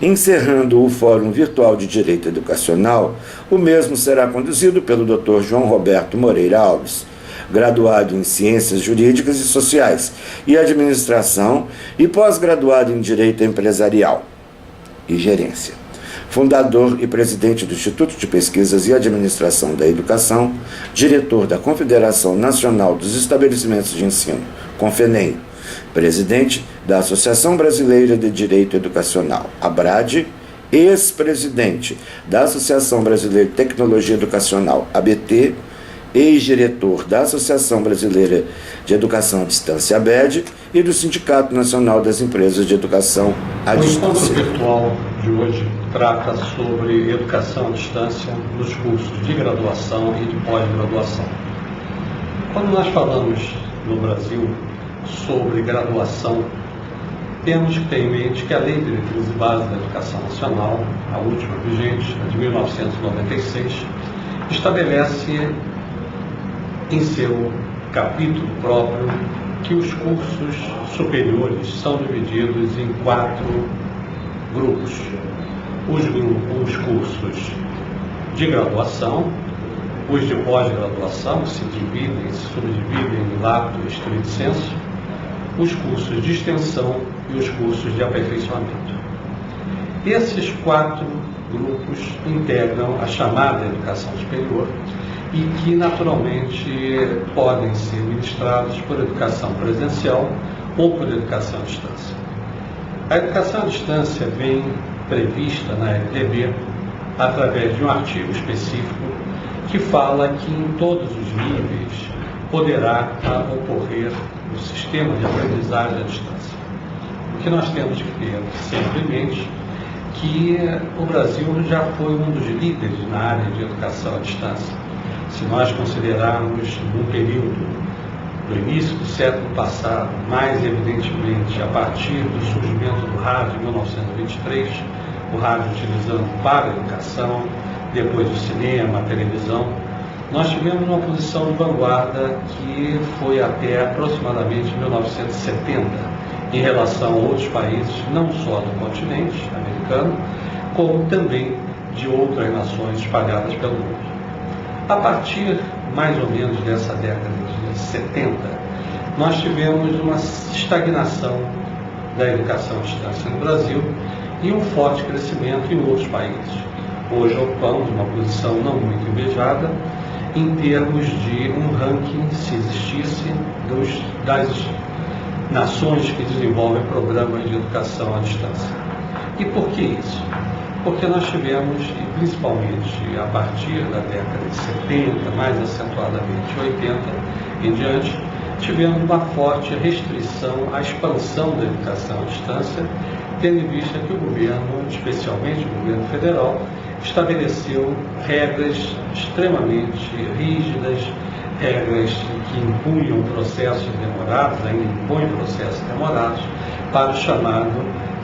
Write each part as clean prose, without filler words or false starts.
Encerrando o Fórum Virtual de Direito Educacional, o mesmo será conduzido pelo Dr. João Roberto Moreira Alves, graduado em Ciências Jurídicas e Sociais e Administração e pós-graduado em Direito Empresarial e Gerência. Fundador e presidente do Instituto de Pesquisas e Administração da Educação, diretor da Confederação Nacional dos Estabelecimentos de Ensino, Confenem, presidente da Associação Brasileira de Direito Educacional, ABRAD, ex-presidente da Associação Brasileira de Tecnologia Educacional, ABT, ex-diretor da Associação Brasileira de Educação à Distância, ABED, e do Sindicato Nacional das Empresas de Educação à Distância. O encontro virtual de hoje trata sobre educação à distância nos cursos de graduação e de pós-graduação. Quando nós falamos no Brasil sobre graduação, temos que ter em mente que a Lei de Diretrizes e Bases da Educação Nacional, a última vigente, a de 1996, estabelece em seu capítulo próprio que os cursos superiores são divididos em 4 grupos. Os cursos de graduação, os de pós-graduação, que se subdividem em lato e estrito sensu, os cursos de extensão e os cursos de aperfeiçoamento. Esses 4 grupos integram a chamada educação superior e que naturalmente podem ser ministrados por educação presencial ou por educação à distância. A educação à distância vem prevista na LDB através de um artigo específico que fala que em todos os níveis poderá ocorrer o sistema de aprendizagem à distância. O que nós temos que ter sempre em mente que o Brasil já foi um dos líderes na área de educação à distância. Se nós considerarmos um período do início do século passado, mais evidentemente a partir do surgimento do rádio em 1923, o rádio utilizando para a educação, depois o cinema, a televisão, nós tivemos uma posição de vanguarda que foi até aproximadamente 1970, em relação a outros países, não só do continente americano, como também de outras nações espalhadas pelo mundo. A partir, mais ou menos, dessa década de 70, nós tivemos uma estagnação da educação à distância no Brasil e um forte crescimento em outros países. Hoje ocupamos uma posição não muito invejada em termos de um ranking, se existisse, das nações que desenvolvem programas de educação à distância. E por que isso? Porque nós tivemos, e principalmente a partir da década de 70, mais acentuadamente 80 em diante, tivemos uma forte restrição à expansão da educação à distância, tendo em vista que o governo, especialmente o governo federal, estabeleceu regras extremamente rígidas, regras que impunham processos demorados, ainda impõem processos demorados, para o chamado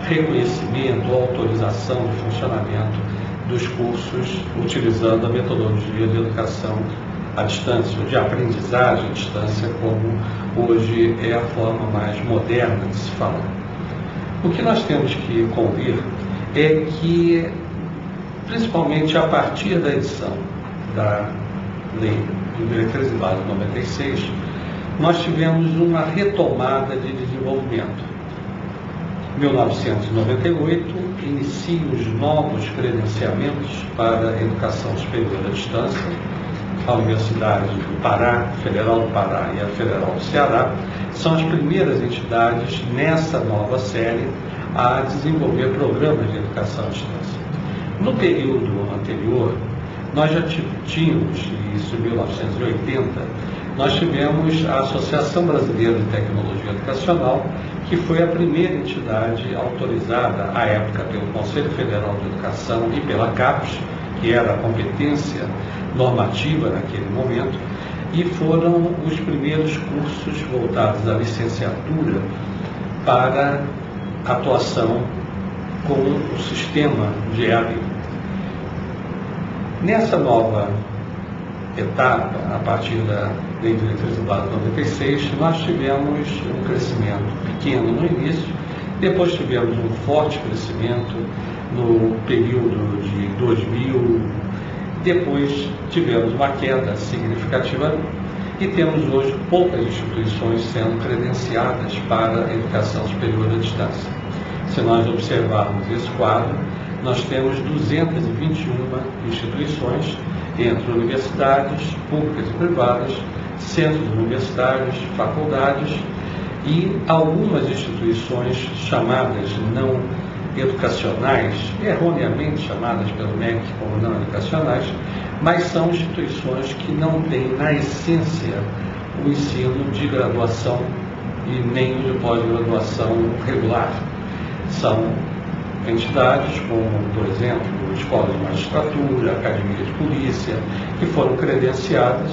reconhecimento ou autorização de funcionamento dos cursos utilizando a metodologia de educação à distância, ou de aprendizagem à distância, como hoje é a forma mais moderna de se falar. O que nós temos que convir é que, principalmente a partir da edição da Lei de Diretrizes e Bases 96, nós tivemos uma retomada de desenvolvimento. Em 1998, inicia os novos credenciamentos para a educação superior à distância. A Universidade do Pará, Federal do Pará e a Federal do Ceará são as primeiras entidades nessa nova série a desenvolver programas de educação à distância. No período anterior, nós já tínhamos, isso em 1980, nós tivemos a Associação Brasileira de Tecnologia Educacional, que foi a primeira entidade autorizada, à época, pelo Conselho Federal de Educação e pela CAPES, que era a competência normativa naquele momento, e foram os primeiros cursos voltados à licenciatura para atuação com o sistema de EAD. Nessa nova etapa, a partir da Lei de Diretrizes e Bases 96, nós tivemos um crescimento pequeno no início, depois tivemos um forte crescimento no período de 2000, depois tivemos uma queda significativa e temos hoje poucas instituições sendo credenciadas para a educação superior à distância. Se nós observarmos esse quadro, nós temos 221 instituições, entre universidades públicas e privadas, centros universitários, faculdades e algumas instituições chamadas não educacionais, erroneamente chamadas pelo MEC como não educacionais, mas são instituições que não têm na essência o ensino de graduação e nem o de pós-graduação regular. São entidades como, por exemplo, escolas de magistratura, academia de polícia, que foram credenciadas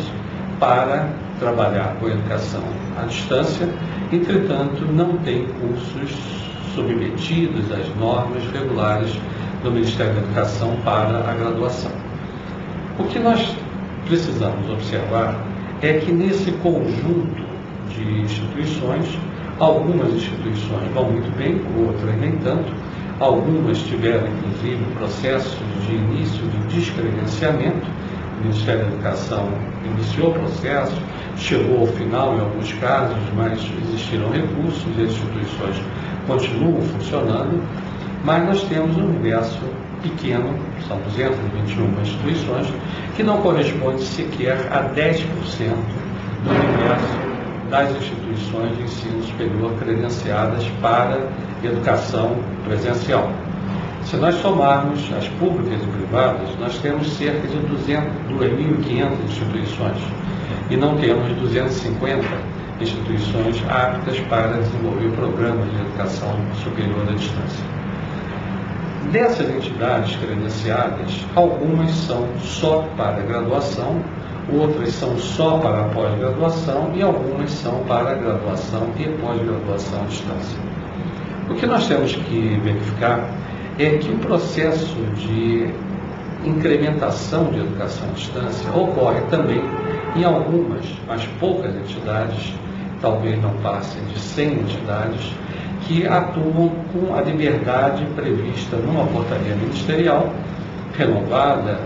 para trabalhar com a educação à distância, entretanto, não têm cursos submetidos às normas regulares do Ministério da Educação para a graduação. O que nós precisamos observar é que nesse conjunto de instituições, algumas instituições vão muito bem, outras nem tanto. Algumas tiveram, inclusive, processos de início de descredenciamento. O Ministério da Educação iniciou o processo, chegou ao final em alguns casos, mas existiram recursos e as instituições continuam funcionando, mas nós temos um universo pequeno, são 221 instituições, que não corresponde sequer a 10% do universo das instituições de ensino superior credenciadas para educação presencial. Se nós somarmos as públicas e privadas, nós temos cerca de 2.500 instituições e não temos 250 instituições aptas para desenvolver programas de educação superior à distância. Dessas entidades credenciadas, algumas são só para graduação, outras são só para a pós-graduação e algumas são para a graduação e pós-graduação à distância. O que nós temos que verificar é que o processo de incrementação de educação à distância ocorre também em algumas, mas poucas entidades, talvez não passem de 100 entidades, que atuam com a liberdade prevista numa portaria ministerial, renovada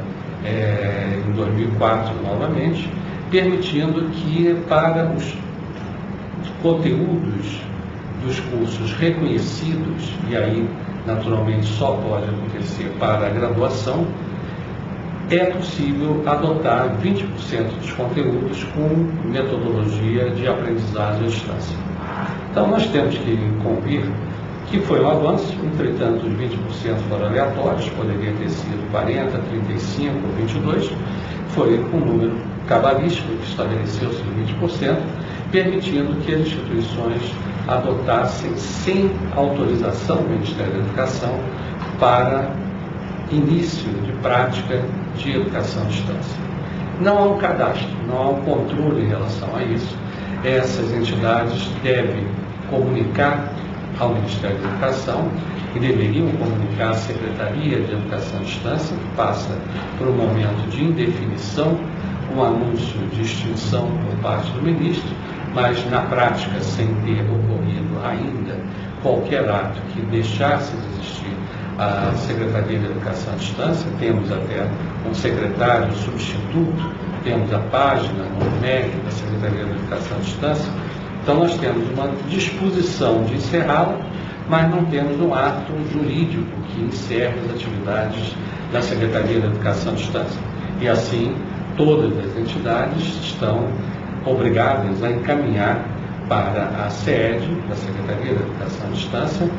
em 2004 novamente, permitindo que para os conteúdos dos cursos reconhecidos, e aí naturalmente só pode acontecer para a graduação, é possível adotar 20% dos conteúdos com metodologia de aprendizagem à distância. Então nós temos que convir que foi um avanço, entretanto os 20% foram aleatórios, poderia ter sido 40, 35 ou 22, foi um número cabalístico que estabeleceu-se de 20%, permitindo que as instituições adotassem sem autorização do Ministério da Educação para início de prática de educação à distância. Não há um cadastro, não há um controle em relação a isso. Essas entidades devem comunicar ao Ministério da Educação e deveriam comunicar à Secretaria de Educação à Distância, que passa por um momento de indefinição, um anúncio de extinção por parte do ministro, mas na prática, sem ter ocorrido ainda qualquer ato que deixasse de existir a Secretaria de Educação à Distância, temos até um secretário substituto, temos a página no MEC da Secretaria de Educação à Distância. Então nós temos uma disposição de encerrá-la, mas não temos um ato jurídico que encerre as atividades da Secretaria de Educação à Distância. E assim, todas as entidades estão obrigadas a encaminhar para a SED, da Secretaria de Educação à Distância,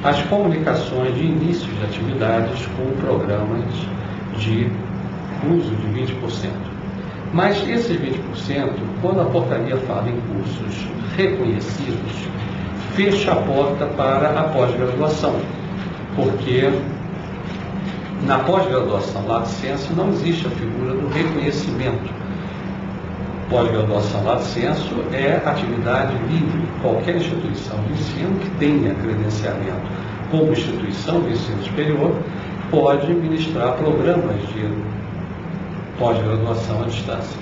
as comunicações de início de atividades com programas de uso de 20%. Mas esses 20%, quando a portaria fala em cursos reconhecidos, fecha a porta para a pós-graduação, porque na pós-graduação lato sensu não existe a figura do reconhecimento. Pós-graduação lato sensu é atividade livre. Qualquer instituição de ensino que tenha credenciamento como instituição de ensino superior pode ministrar programas de pós-graduação à distância.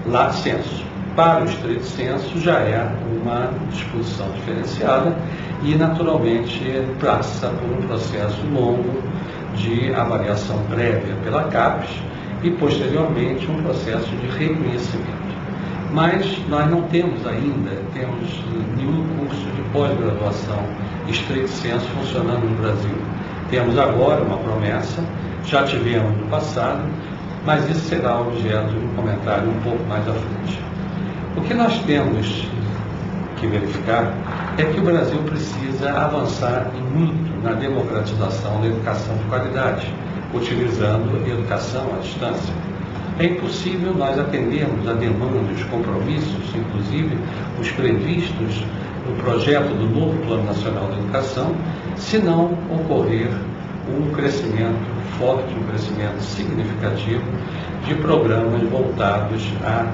Lato sensu. Para o estrito senso já é uma disposição diferenciada e, naturalmente, passa por um processo longo de avaliação prévia pela CAPES e, posteriormente, um processo de reconhecimento. Mas nós não temos ainda, nenhum curso de pós-graduação estrito senso funcionando no Brasil. Temos agora uma promessa, já tivemos no passado, mas isso será objeto de um comentário um pouco mais à frente. O que nós temos que verificar é que o Brasil precisa avançar muito na democratização da educação de qualidade, utilizando educação à distância. É impossível nós atendermos a demanda e os compromissos, inclusive os previstos no projeto do novo Plano Nacional de Educação, se não ocorrer um crescimento forte, um crescimento significativo de programas voltados à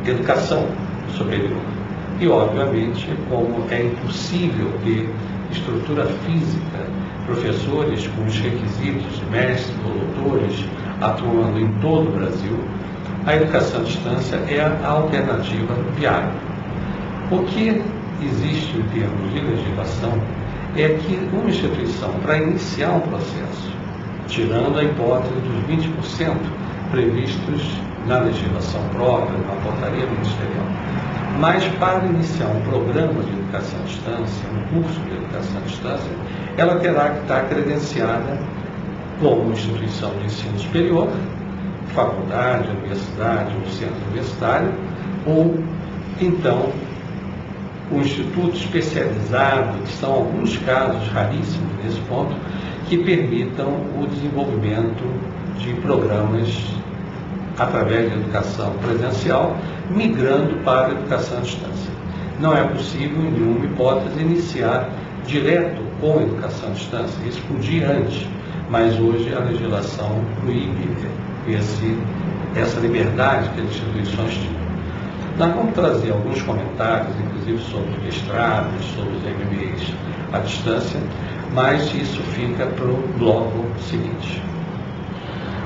educação superior. E, obviamente, como é impossível ter estrutura física, professores com os requisitos de mestres, doutores, atuando em todo o Brasil, a educação à distância é a alternativa viável. O que existe em termos de legislação é que uma instituição, para iniciar um processo, tirando a hipótese dos 20% previstos na legislação própria, na portaria ministerial, mas para iniciar um programa de educação à distância, um curso de educação à distância, ela terá que estar credenciada como instituição de ensino superior, faculdade, universidade ou centro universitário, ou então um instituto especializado, que são alguns casos raríssimos nesse ponto, que permitam o desenvolvimento de programas através de educação presencial, migrando para a educação à distância. Não é possível, em nenhuma hipótese, iniciar direto com a educação à distância. Isso podia antes, mas hoje a legislação proíbe essa liberdade que as instituições tinham. Nós vamos trazer alguns comentários, inclusive sobre os mestrados, sobre os MBAs à distância, mas isso fica para o bloco seguinte.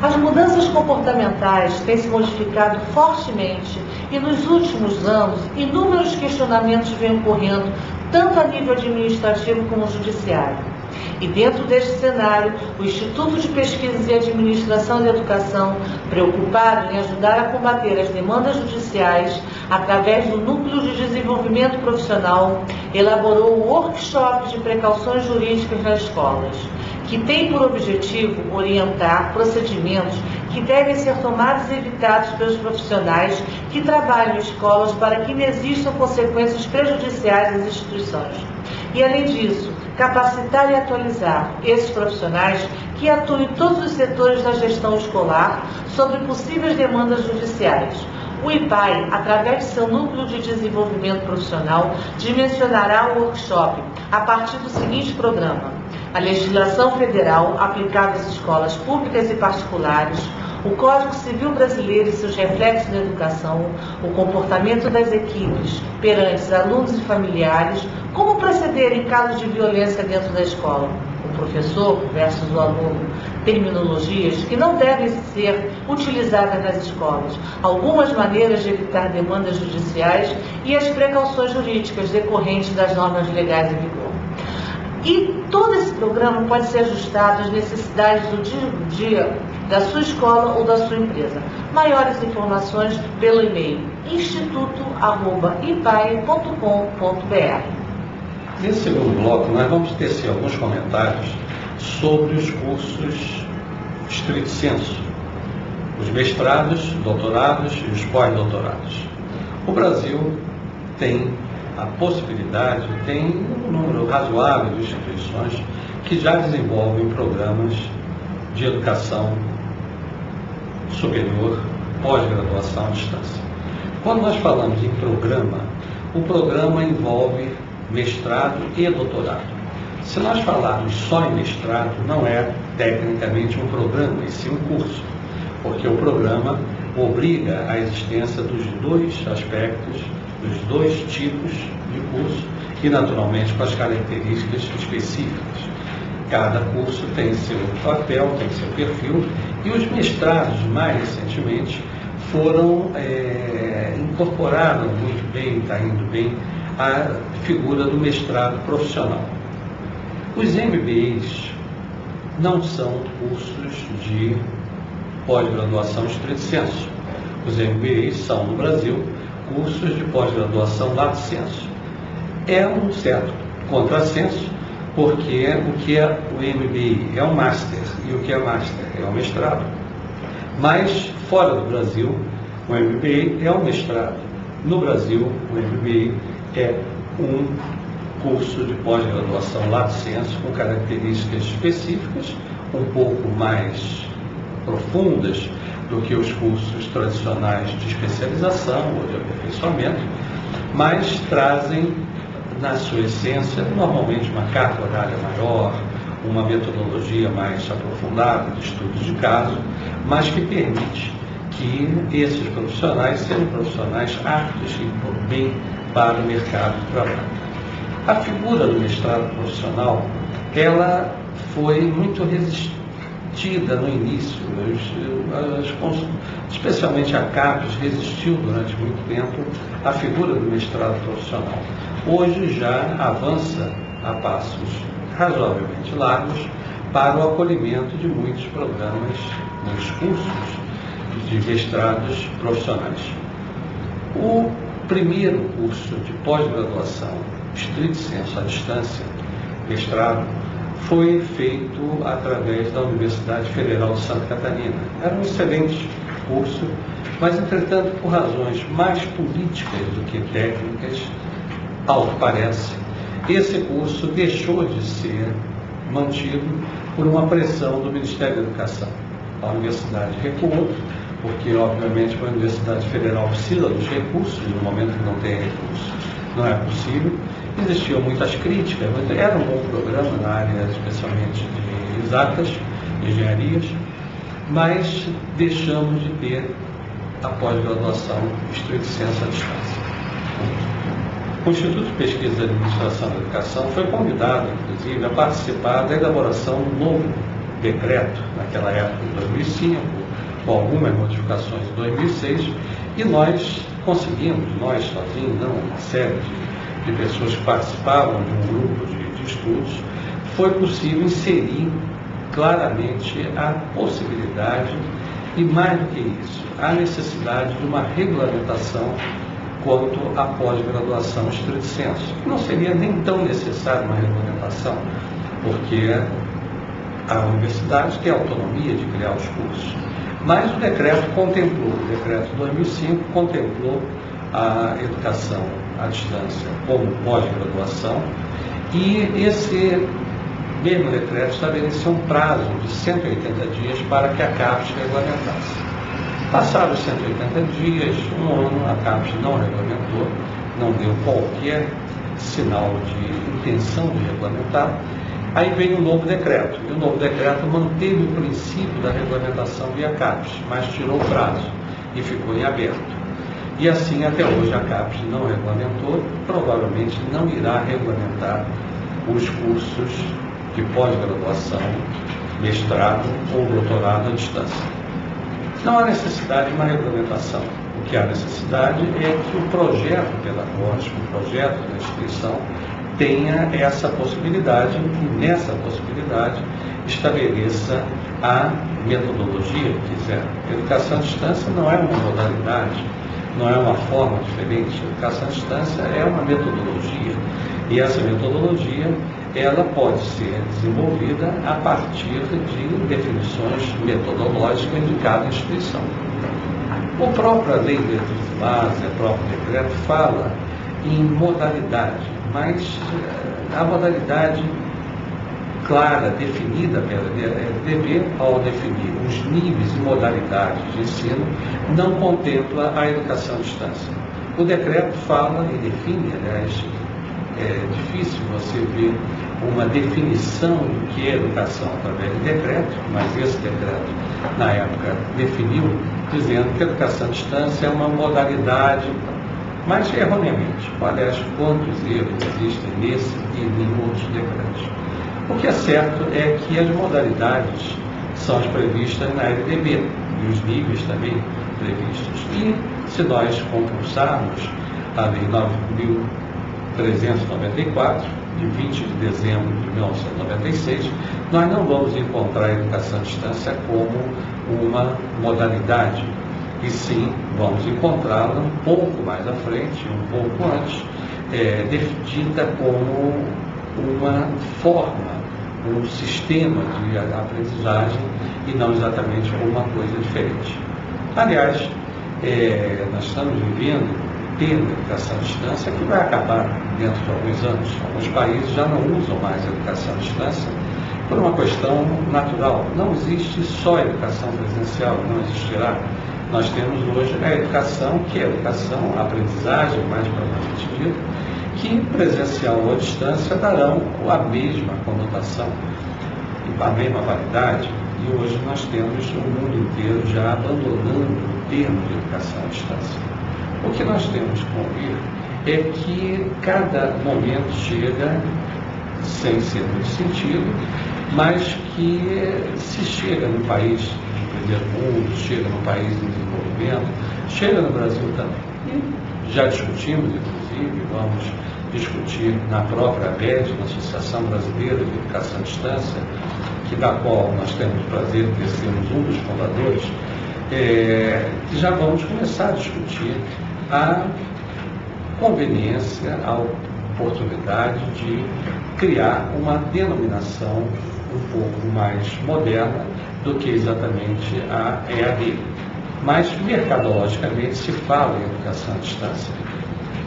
As mudanças comportamentais têm se modificado fortemente e nos últimos anos inúmeros questionamentos vêm ocorrendo tanto a nível administrativo como judiciário. E dentro deste cenário, o Instituto de Pesquisas e Administração da Educação, preocupado em ajudar a combater as demandas judiciais através do Núcleo de Desenvolvimento Profissional, elaborou o workshop de precauções jurídicas nas escolas, que tem por objetivo orientar procedimentos que devem ser tomados e evitados pelos profissionais que trabalham em escolas para que não existam consequências prejudiciais às instituições. E, além disso, capacitar e atualizar esses profissionais que atuam em todos os setores da gestão escolar sobre possíveis demandas judiciais. O IPAE, através de seu núcleo de desenvolvimento profissional, dimensionará o workshop a partir do seguinte programa: a legislação federal aplicável às escolas públicas e particulares, o Código Civil Brasileiro e seus reflexos na educação, o comportamento das equipes perante alunos e familiares, como proceder em caso de violência dentro da escola, o professor versus o aluno, terminologias que não devem ser utilizadas nas escolas, algumas maneiras de evitar demandas judiciais e as precauções jurídicas decorrentes das normas legais em vigor. E todo esse programa pode ser ajustado às necessidades do dia da sua escola ou da sua empresa. Maiores informações pelo e-mail instituto@ipae.com.br. Nesse segundo bloco, nós vamos tecer alguns comentários sobre os cursos estrito sensu, os mestrados, doutorados e os pós-doutorados. O Brasil tem a possibilidade, tem um número razoável de instituições que já desenvolvem programas de educação superior, pós-graduação à distância. Quando nós falamos em programa, o programa envolve mestrado e doutorado. Se nós falarmos só em mestrado, não é tecnicamente um programa, e sim um curso, porque o programa obriga a existência dos dois aspectos, dos dois tipos de curso e, naturalmente, com as características específicas. Cada curso tem seu papel, tem seu perfil, e os mestrados, mais recentemente, foram incorporaram muito bem, está indo bem, a figura do mestrado profissional. Os MBAs não são cursos de pós-graduação estrito sensu. Os MBAs são, no Brasil, cursos de pós-graduação lato sensu. É um certo contrassenso, porque o que é o MBA é um Master, e o que é Master é um mestrado. Mas, fora do Brasil, o MBA é um mestrado. No Brasil, o MBA é um curso de pós-graduação lato sensu com características específicas, um pouco mais profundas do que os cursos tradicionais de especialização ou de aperfeiçoamento, mas trazem, na sua essência, normalmente uma carga horária maior, uma metodologia mais aprofundada de estudos de caso, mas que permite que esses profissionais sejam profissionais aptos e bem para o mercado de trabalho. A figura do mestrado profissional, ela foi muito resistida no início, especialmente a CAPES resistiu durante muito tempo à figura do mestrado profissional. Hoje já avança a passos razoavelmente largos para o acolhimento de muitos programas nos cursos de mestrados profissionais. O primeiro curso de pós-graduação estrito sensu à distância, mestrado, foi feito através da Universidade Federal de Santa Catarina. Era um excelente curso, mas, entretanto, por razões mais políticas do que técnicas, ao que parece, esse curso deixou de ser mantido por uma pressão do Ministério da Educação. A universidade recuou, porque, obviamente, a Universidade Federal precisa dos recursos, e no momento que não tem recursos, não é possível. Existiam muitas críticas, mas era um bom programa na área, especialmente de exatas, engenharias, mas deixamos de ter a pós-graduação estrito sensu à distância. O Instituto de Pesquisa e Administração da Educação foi convidado, inclusive, a participar da elaboração do novo decreto, naquela época, em 2005, com algumas modificações em 2006, e nós conseguimos, nós sozinhos, não uma série de pessoas que participavam de um grupo de estudos, foi possível inserir claramente a possibilidade, e mais do que isso, a necessidade de uma regulamentação quanto à pós-graduação estrito sensu. Não seria nem tão necessária uma regulamentação, porque a universidade tem autonomia de criar os cursos. Mas o decreto contemplou, o decreto de 2005 contemplou a educação à distância como pós-graduação, e esse mesmo decreto estabeleceu um prazo de 180 dias para que a CAPES regulamentasse. Passados 180 dias, um ano, a CAPES não regulamentou, não deu qualquer sinal de intenção de regulamentar. Aí veio um novo decreto, e o novo decreto manteve o princípio da regulamentação via CAPES, mas tirou o prazo e ficou em aberto. E assim, até hoje, a CAPES não regulamentou, provavelmente não irá regulamentar os cursos de pós-graduação, mestrado ou doutorado à distância. Não há necessidade de uma regulamentação. O que há necessidade é que o projeto pedagógico, o projeto da instituição, tenha essa possibilidade e, nessa possibilidade, estabeleça a metodologia que quiser. A educação à distância não é uma modalidade, não é uma forma diferente. A educação à distância é uma metodologia, e essa metodologia ela pode ser desenvolvida a partir de definições metodológicas de cada instituição. A própria lei de diretrizes de base, o próprio decreto fala em modalidade, mas a modalidade clara, definida pela LDB, ao definir os níveis e modalidades de ensino, não contempla a educação à distância. O decreto fala e define, aliás, é difícil você ver uma definição do que é educação através de decreto, mas esse decreto, na época, definiu, dizendo que a educação à distância é uma modalidade, mas erroneamente. Aliás, quantos erros existem nesse e em outros decretos. O que é certo é que as modalidades são as previstas na LDB, e os níveis também previstos. E Se nós compulsarmos a Lei 9.394, de 20 de dezembro de 1996, nós não vamos encontrar a educação à distância como uma modalidade, e sim vamos encontrá-la um pouco mais à frente, um pouco antes, definida como uma forma, um sistema de aprendizagem e não exatamente como uma coisa diferente. Aliás, nós estamos vivendo um termo de educação à distância que vai acabar dentro de alguns anos. Alguns países já não usam mais a educação à distância por uma questão natural. Não existe só a educação presencial, não existirá. Nós temos hoje a educação, que é a educação, a aprendizagem, mais propriamente dito, que presencial ou à distância darão a mesma conotação, a mesma validade. E hoje nós temos o mundo inteiro já abandonando o termo de educação à distância. O que nós temos que ouvir é que cada momento chega, sem ser muito sentido, mas que se chega no país do primeiro mundo, chega no país em desenvolvimento, chega no Brasil também. E já discutimos, inclusive, vamos discutir na própria ABED, na Associação Brasileira de Educação à Distância, da qual nós temos o prazer de sermos um dos fundadores, já vamos começar a discutir a conveniência, a oportunidade de criar uma denominação um pouco mais moderna do que exatamente a EAD. Mas, mercadologicamente, se fala em educação à distância.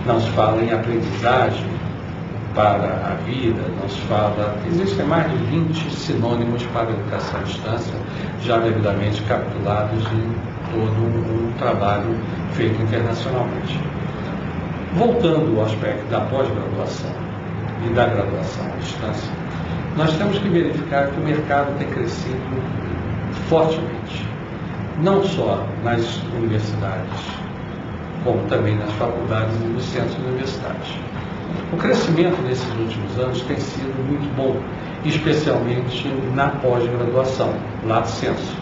Não se fala em aprendizagem para a vida, não se fala... Existem mais de 20 sinônimos para a educação à distância, já devidamente capitulados em todo um trabalho feito internacionalmente. Voltando ao aspecto da pós-graduação e da graduação à distância, nós temos que verificar que o mercado tem crescido fortemente, não só nas universidades, como também nas faculdades e nos centros universitários. O crescimento nesses últimos anos tem sido muito bom, especialmente na pós-graduação, lato sensu.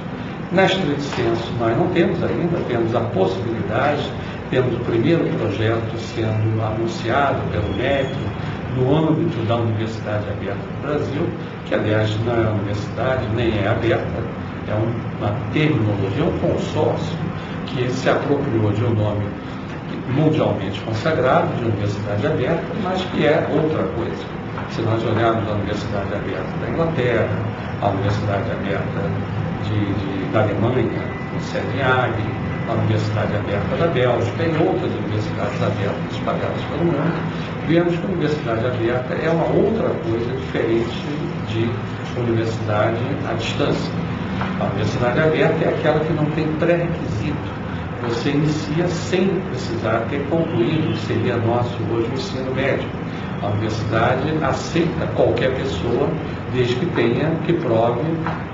Na estrito sensu, nós não temos ainda, temos a possibilidade, temos o primeiro projeto sendo anunciado pelo MEC no âmbito da Universidade Aberta do Brasil, que, aliás, não é uma universidade, nem é aberta, é uma terminologia, um consórcio que se apropriou de um nome mundialmente consagrado, de Universidade Aberta, mas que é outra coisa. Se nós olharmos a Universidade Aberta da Inglaterra, a Universidade Aberta da Alemanha, em Copenhague, a Universidade Aberta da Bélgica e outras universidades abertas espalhadas pelo mundo, vemos que a Universidade Aberta é uma outra coisa diferente de universidade à distância. A Universidade Aberta é aquela que não tem pré-requisito. Você inicia sem precisar ter concluído, que seria nosso hoje o ensino médio. A universidade aceita qualquer pessoa, desde que prove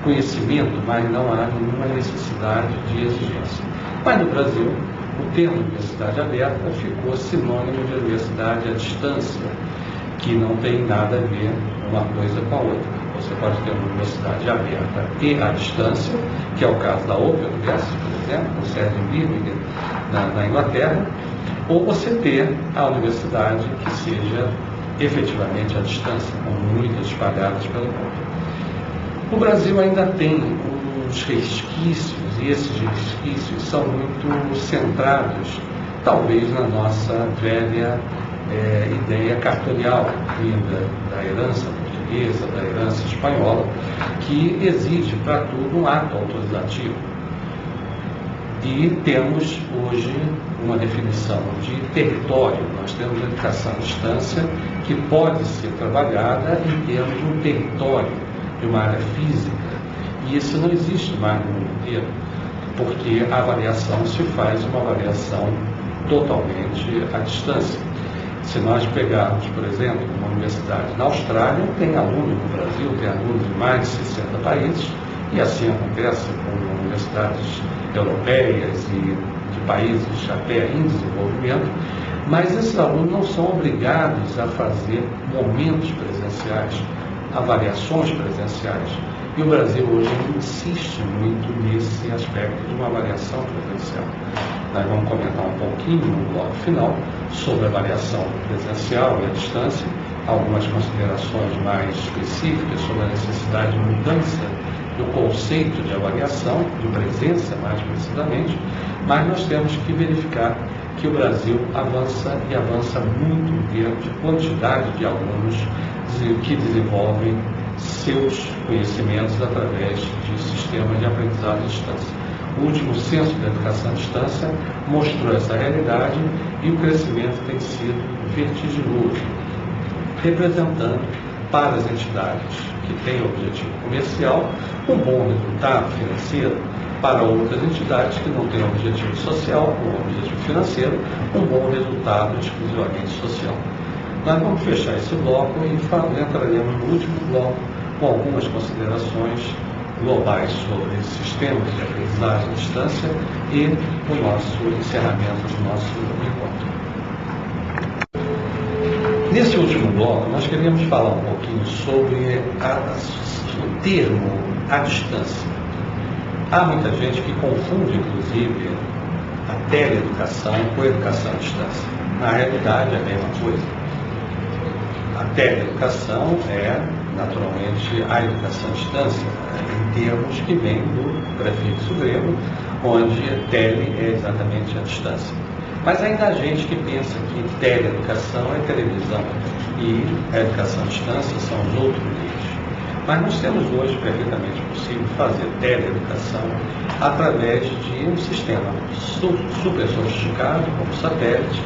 conhecimento, mas não há nenhuma necessidade de exigência. Mas no Brasil, o termo universidade aberta ficou sinônimo de universidade à distância, que não tem nada a ver uma coisa com a outra. Você pode ter uma universidade aberta e à distância, que é o caso da Open University, por exemplo, no Sérgio Birmingham, na Inglaterra, ou você ter a universidade que seja efetivamente à distância, como muitas espalhadas pelo mundo. O Brasil ainda tem uns resquícios, e esses resquícios são muito centrados, talvez, na nossa velha ideia cartorial, vinda da herança portuguesa, da herança espanhola, que exige para tudo um ato autorizativo. E temos hoje uma definição de território. Nós temos a educação à distância que pode ser trabalhada em termos de um território, de uma área física. E isso não existe mais no mundo inteiro, porque a avaliação se faz uma avaliação totalmente à distância. Se nós pegarmos, por exemplo, uma universidade na Austrália, tem aluno no Brasil, tem alunos de mais de 60 países, e assim acontece com universidades europeias e de países até em desenvolvimento, mas esses alunos não são obrigados a fazer momentos presenciais, avaliações presenciais. E o Brasil hoje insiste muito nesse aspecto de uma avaliação presencial. Nós vamos comentar um pouquinho no bloco final sobre a avaliação presencial e à distância, algumas considerações mais específicas sobre a necessidade de mudança do conceito de avaliação, de presença mais precisamente, mas nós temos que verificar que o Brasil avança e avança muito em termos de quantidade de alunos que desenvolvem seus conhecimentos através de sistemas de aprendizado à distância. O último censo da educação à distância mostrou essa realidade e o crescimento tem sido vertiginoso, representando para as entidades que têm objetivo comercial um bom resultado financeiro, para outras entidades que não têm objetivo social ou objetivo financeiro, um bom resultado exclusivamente social. Nós vamos fechar esse bloco e entraremos no último bloco com algumas considerações globais sobre sistemas de aprendizagem à distância e o nosso encerramento do nosso encontro. Nesse último bloco, nós queríamos falar um pouquinho sobre o termo à distância. Há muita gente que confunde, inclusive, a teleeducação com a educação à distância. Na realidade, é a mesma coisa. A teleeducação é, naturalmente, a educação à distância, em termos que vem do prefixo grego, onde tele é exatamente a distância. Mas ainda há gente que pensa que teleeducação é televisão e a educação à distância são os outros meios. Mas nós temos hoje perfeitamente possível fazer teleeducação através de um sistema super sofisticado, como satélite,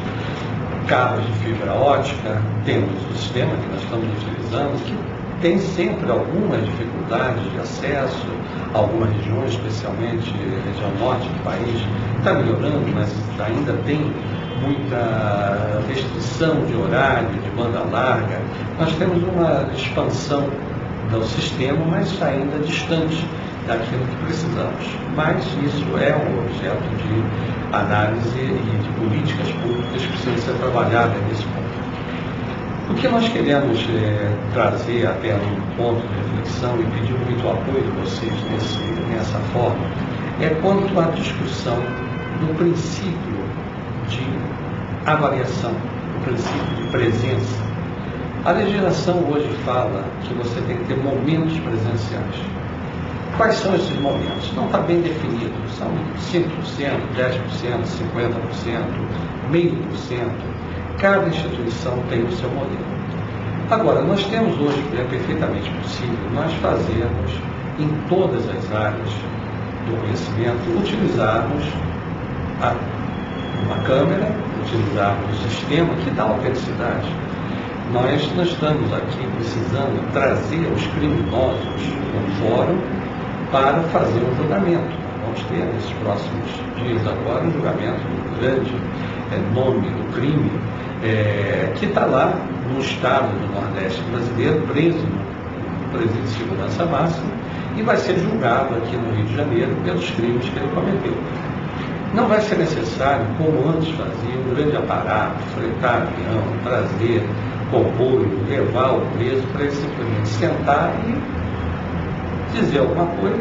cabos de fibra ótica, temos o sistema que nós estamos utilizando, que tem sempre algumas dificuldades de acesso, algumas regiões, especialmente a região norte do país, está melhorando, mas ainda tem muita restrição de horário, de banda larga. Nós temos uma expansão do sistema, mas ainda distante daquilo que precisamos. Mas isso é um objeto de análise e de políticas públicas que precisam ser trabalhadas nesse ponto. O que nós queremos trazer até um ponto de reflexão e pedir muito apoio de vocês nessa forma é quanto à discussão do princípio de avaliação, do princípio de presença. A legislação hoje fala que você tem que ter momentos presenciais. Quais são esses momentos? Não está bem definido. São 5%, 10%, 50%, 0,5%. Cada instituição tem o seu modelo. Agora, nós temos hoje, é perfeitamente possível, nós fazermos em todas as áreas do conhecimento, utilizarmos uma câmera, utilizarmos o sistema que dá autenticidade. Nós não estamos aqui precisando trazer os criminosos no fórum para fazer um julgamento. Vamos ter nesses próximos dias agora um julgamento do grande nome do crime, que está lá no estado do Nordeste brasileiro, preso no presídio de segurança máxima, e vai ser julgado aqui no Rio de Janeiro pelos crimes que ele cometeu. Não vai ser necessário, como antes fazia, um grande aparato, fretar avião, trazer comboio, levar o preso para ele simplesmente sentar e dizer alguma coisa,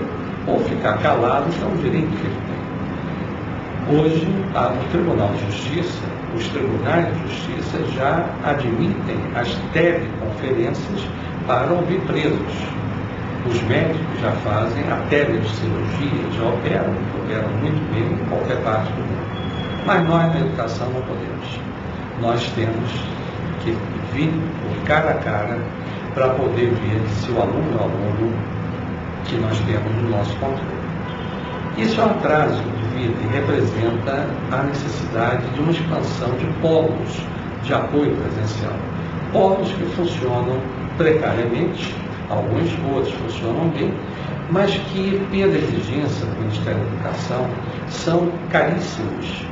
ou ficar calado, que é um direito que ele tem. Hoje, no Tribunal de Justiça, os tribunais de justiça já admitem as teleconferências para ouvir presos. Os médicos já fazem a telecirurgia, já operam muito bem em qualquer parte do mundo. Mas nós, na educação, não podemos. Nós temos que vir cara a cara para poder ver se o aluno é o aluno que nós temos no nosso controle. Isso é um atraso de vida e representa a necessidade de uma expansão de polos de apoio presencial. Polos que funcionam precariamente, alguns outros funcionam bem, mas que, pela exigência do Ministério da Educação, são caríssimos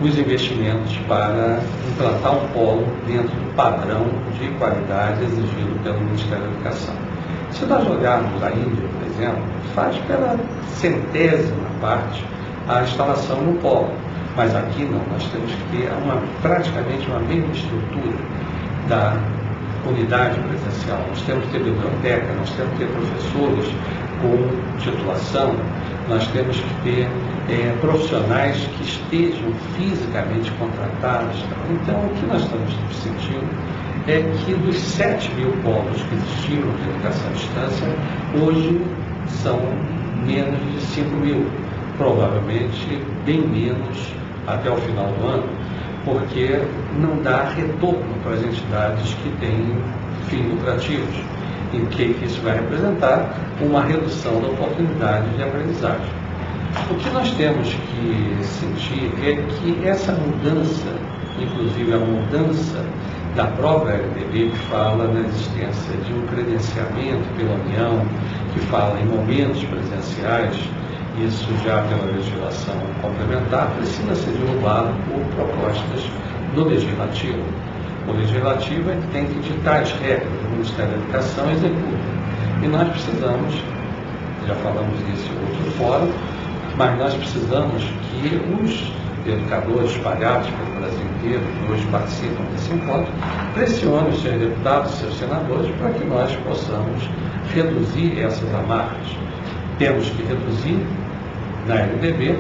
os investimentos para implantar um polo dentro do padrão de qualidade exigido pelo Ministério da Educação. Se nós olharmos a Índia, por exemplo, faz pela centésima parte a instalação no polo, mas aqui não, nós temos que ter praticamente uma mesma estrutura da unidade presencial. Nós temos que ter biblioteca, nós temos que ter professores com titulação, nós temos que ter profissionais que estejam fisicamente contratados. Então, o que nós estamos sentindo é que dos 7 mil polos que existiam de educação à distância, hoje são menos de 5 mil, provavelmente bem menos até o final do ano, porque não dá retorno para as entidades que têm fins lucrativos, em que isso vai representar uma redução da oportunidade de aprendizagem. O que nós temos que sentir é que essa mudança, inclusive a mudança da própria LDB, que fala na existência de um credenciamento pela União, que fala em momentos presenciais, isso já pela legislação complementar, precisa ser derrubado por propostas do Legislativo. O Legislativo é que tem que ditar as regras, o Ministério da Educação executa. E nós precisamos, já falamos disso em outro fórum, mas nós precisamos que os educadores espalhados pelo Brasil inteiro, que hoje participam desse encontro, pressionem os seus deputados, seus senadores, para que nós possamos reduzir essas amarras. Temos que reduzir na LDB,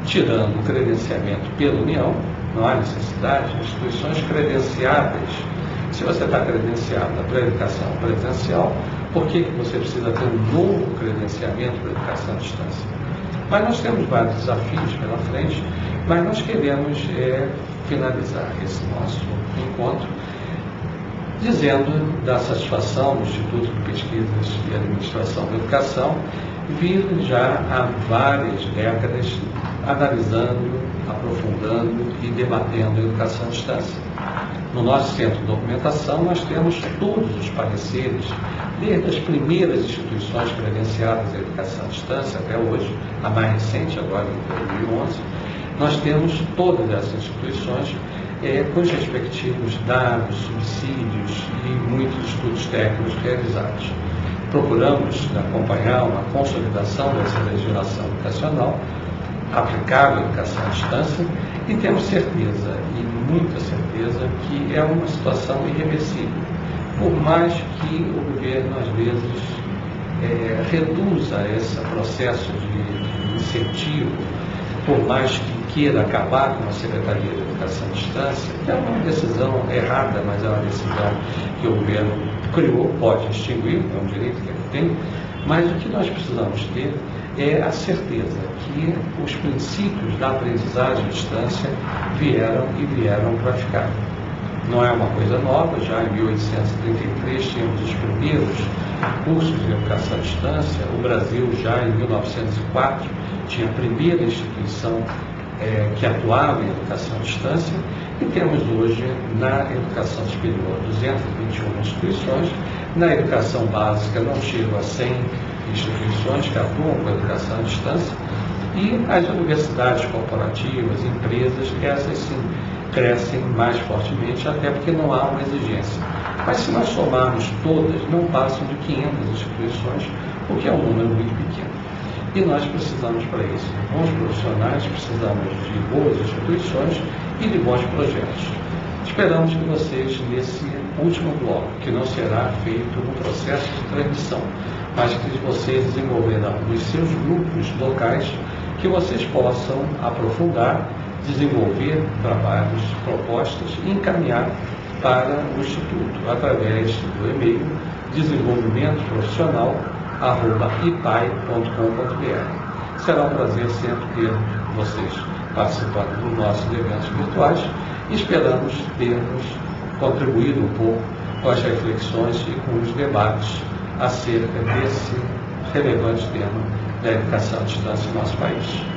tirando o credenciamento pela União, não há necessidade de instituições credenciadas. Se você está credenciado para a educação presencial, por que você precisa ter um novo credenciamento para a educação à distância? Mas nós temos vários desafios pela frente, mas nós queremos finalizar esse nosso encontro dizendo da satisfação do Instituto de Pesquisas e Administração da Educação, vir já há várias décadas analisando, aprofundando e debatendo a educação à distância. No nosso centro de documentação, nós temos todos os pareceres, desde as primeiras instituições credenciadas à educação à distância até hoje, a mais recente, agora em 2011, nós temos todas essas instituições com os respectivos dados, subsídios e muitos estudos técnicos realizados. Procuramos acompanhar uma consolidação dessa legislação educacional aplicável à educação à distância e temos certeza, e muita certeza, que é uma situação irreversível. Por mais que o governo, às vezes, reduza esse processo de incentivo, por mais que queira acabar com a Secretaria de Educação à Distância, que é uma decisão errada, mas é uma decisão que o governo criou, pode extinguir, é um direito que ele tem, mas o que nós precisamos ter é a certeza que os princípios da aprendizagem à distância vieram para ficar. Não é uma coisa nova, já em 1833 tínhamos os primeiros cursos de educação à distância, o Brasil já em 1904 tinha a primeira instituição que atuava em educação à distância, e temos hoje na educação superior 221 instituições, na educação básica não chegam a 100 instituições que atuam com a educação à distância, e as universidades corporativas, empresas, essas sim crescem mais fortemente, até porque não há uma exigência. Mas se nós somarmos todas, não passam de 500 instituições, o que é um número muito pequeno. E nós precisamos para isso de bons profissionais, precisamos de boas instituições e de bons projetos. Esperamos que vocês, nesse último bloco, que não será feito no processo de transmissão, mas que vocês desenvolverão nos seus grupos locais, que vocês possam aprofundar, desenvolver trabalhos, propostas e encaminhar para o Instituto, através do e-mail desenvolvimento-profissional@ipai.com.br. Será um prazer sempre ter vocês participando dos nossos eventos virtuais e esperamos termos contribuído um pouco com as reflexões e com os debates acerca desse relevante tema da educação à distância no nosso país.